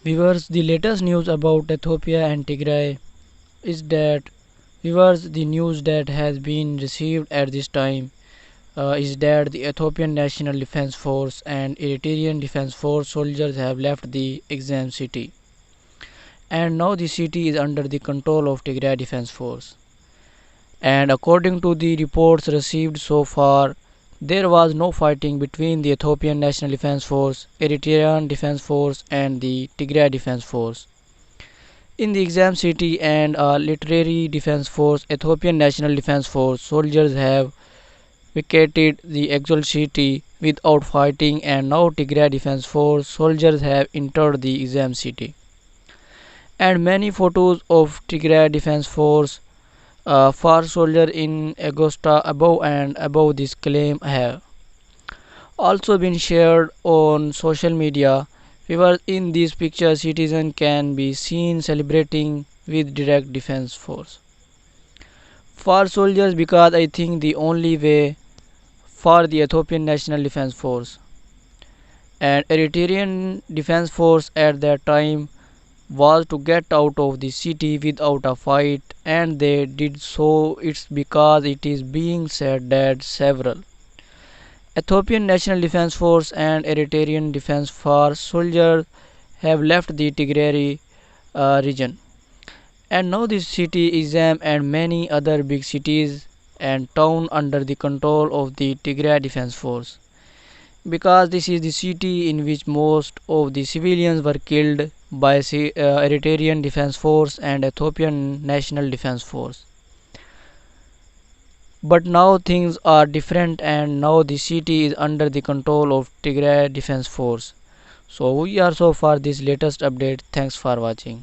Viewers, the latest news about Ethiopia and Tigray is that viewers, the news that has been received at this time is that the Ethiopian National Defense Force and Eritrean Defense Force soldiers have left the exam city, and now the city is under the control of Tigray Defense Force. And according to the reports received so far, there was no fighting between the Ethiopian National Defense Force, Eritrean Defense Force, and the Tigray Defense Force. In the exam city and literary defense force, Ethiopian National Defense Force soldiers have vacated the actual city without fighting, and now Tigray Defense Force soldiers have entered the exam city. And many photos of Tigray Defense Force for soldier in Augusta above this claim have also been shared on social media. Viewers, in this picture, citizens can be seen celebrating with direct defense force. For soldiers, because I think the only way for the Ethiopian National Defense Force and Eritrean Defense Force at that time was to get out of the city without a fight, and they did so. It's because it is being said that several Ethiopian National Defense Force and Eritrean Defense Force soldiers have left the Tigray region, and now this city, Izam, and many other big cities and towns under the control of the Tigray Defense Force, because this is the city in which most of the civilians were killed by Eritrean Defense Force and Ethiopian National Defense Force. But now things are different, and now the city is under the control of Tigray Defense Force. So we are so far this latest update. Thanks for watching.